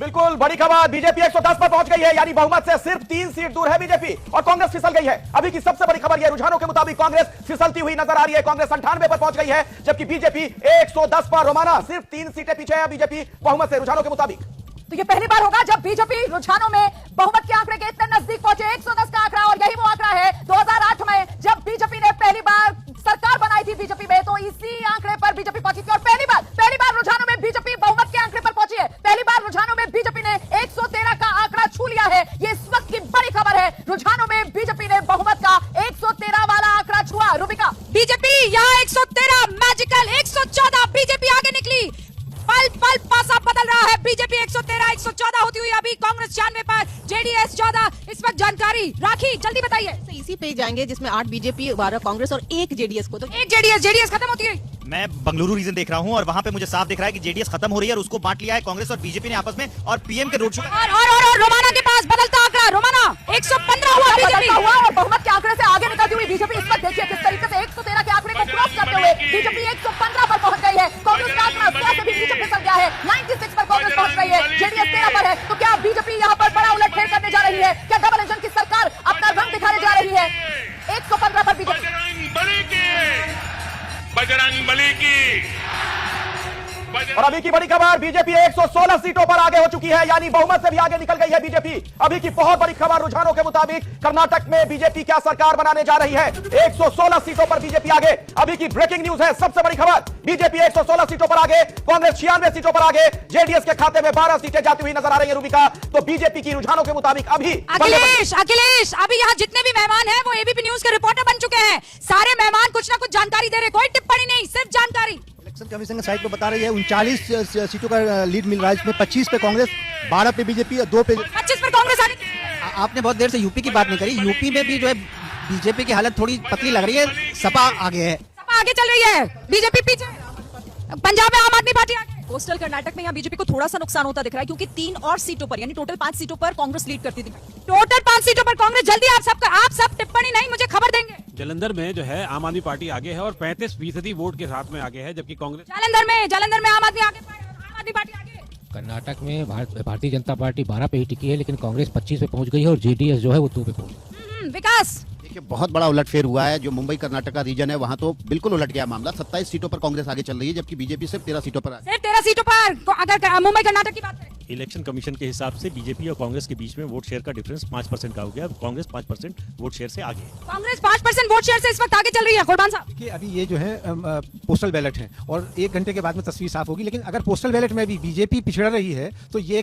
बिल्कुल बड़ी खबर, बीजेपी 110 पर पहुंच गई है, यानी बहुमत से सिर्फ 3 सीट दूर है बीजेपी और कांग्रेस फिसल गई है। अभी की सबसे बड़ी खबर यह, रुझानों के मुताबिक कांग्रेस फिसलती हुई नजर आ रही है। कांग्रेस 98 पर पहुंच गई है, जबकि बीजेपी 110 पर। रोमाना, सिर्फ 3 सीटें पीछे है बीजेपी बहुमत से रुझानों के मुताबिक। तो ये पहली बार होगा जब बीजेपी रुझानों में बहुमत के आंकड़े के इतने नजदीक पहुंचे। 110 का आंकड़ा, और यही वो आंकड़ा है 2008 में जब बीजेपी ने पहली बार सरकार बनाई थी बीजेपी में, तो इसी आंकड़े पर बीजेपी पहुंची थी। और पहली बार रुझानों में बीजेपी बहुमत के आंकड़े पर पहुंची है। पहली बार रुझानों में बीजेपी ने 113 का आंकड़ा छू लिया है। ये इस वक्त की बड़ी खबर है, रुझानों में बीजेपी ने बहुमत का 113 वाला आंकड़ा छुआ। रूबिका, बीजेपी यहाँ 113, मैजिकल 114, बीजेपी आगे निकली। पल पल पासा बदल रहा है। बीजेपी 113, 114 होती हुई अभी कांग्रेस 96 पर, जेडीएस 14। इस वक्त जानकारी राखी, जल्दी बताइए। इसी पे जाएंगे जिसमें 8 बीजेपी, 12 कांग्रेस और 1 जेडीएस को। तो एक जेडीएस खत्म होती है। मैं बंगलुरु रीजन देख रहा हूं और वहां पे मुझे साफ दिख रहा है कि जेडीएस खत्म हो रही है और उसको बांट लिया है कांग्रेस और बीजेपी ने आपस में, और पीएम के रोड शो और रोमाना के पास बदलता आंकड़ा। रोमाना 115 हुआ बीजेपी हुआ और बहुमत के आंकड़े से आगे निकलती हुई बीजेपी इस वक्त देखिए किस तरीके से 113 के आंकड़े को क्रॉस करते हुए बीजेपी 115 पर पहुंच गई है। कांग्रेस का आंकड़ा 100 से भी नीचे फिसल गया है। 96 पर कांग्रेस पहुंच गई है, जेडीएस 13 पर है। तो क्या बीजेपी यहां पर बड़ा उलटफेर करने जा रही है? क्या डबल इंजन की सरकार अपना रंग दिखाने जा रही है? 115 पर बीजेपी। बजरंगबली की और अभी की बड़ी खबर, बीजेपी 116 सीटों पर आगे हो चुकी है, यानी बहुमत से भी आगे निकल गई है बीजेपी। अभी की बहुत बड़ी खबर, रुझानों के मुताबिक कर्नाटक में बीजेपी क्या सरकार बनाने जा रही है। 116 सीटों पर बीजेपी आगे। अभी की ब्रेकिंग न्यूज है, सबसे बड़ी खबर, बीजेपी 116 सीटों पर आगे, कांग्रेस 96 सीटों पर आगे, जेडीएस के खाते में 12 सीटें जाती हुई नजर आ रही है। रूबिका, तो बीजेपी की रुझानों के मुताबिक अभी अखिलेश, अभी यहाँ जितने भी मेहमान हैं वो एबीपी न्यूज के रिपोर्टर बन चुके हैं। सारे मेहमान कुछ ना कुछ जानकारी दे रहे, कोई टिप्पणी नहीं, सिर्फ जानकारी। इलेक्शन कमीशन की साइट पर बता रही है 39 सीटों का लीड मिल रहा है, इसमें 25 पे कांग्रेस, 12 पे बीजेपी और 2 पे 25 पर कांग्रेस आगे। आपने बहुत देर से यूपी की बात नहीं करी। यूपी में भी जो है बीजेपी की हालत थोड़ी पतली लग रही है, सपा आगे है। सपा आगे चल रही है, बीजेपी पीछे। पंजाब में आम आदमी पार्टी आगे। कोस्टल कर्नाटक में यहाँ बीजेपी को थोड़ा सा नुकसान होता दिख रहा है, क्योंकि 3 और सीटों पर, यानी टोटल 5 सीटों पर कांग्रेस लीड करती दिखाई। टोटल 5 सीटों पर कांग्रेस। जल्दी आप सब टिप्पणी नहीं, मुझे खबर देंगे। जालंधर में जो है आम आदमी पार्टी आगे है और 35% वोट के साथ में आगे है, जबकि कांग्रेस जालंधर में आम आदमी पार्टी आगे। कर्नाटक में भारतीय जनता पार्टी 12 पे ही टिकी है, लेकिन कांग्रेस 25 पे पहुंच गई है और जेडीएस जो है वो 2 पे पहुंच गई। विकास, देखिए बहुत बड़ा उलटफेर हुआ है। जो मुंबई कर्नाटक का रीजन है वहां तो बिल्कुल उलट गया मामला। 27 सीटों पर कांग्रेस आगे चल रही है, जबकि बीजेपी सिर्फ 13 सीटों पर है। सिर्फ 13 सीटों पर। अगर मुंबई कर्नाटक की बात करें, इलेक्शन कमीशन के हिसाब से बीजेपी और कांग्रेस के बीच में वोट शेयर का डिफरेंस 5% का हो गया। कांग्रेस 5% वोट शेयर से आगे है। कांग्रेस 5% वोट शेयर से इस वक्त आगे चल रही है। कुर्बान साहब, देखिए अभी ये जो है पोस्टल बैलेट है और 1 घंटे के बाद में तस्वीर साफ होगी, लेकिन अगर पोस्टल बैलेट में भी बीजेपी पिछड़ रही है तो ये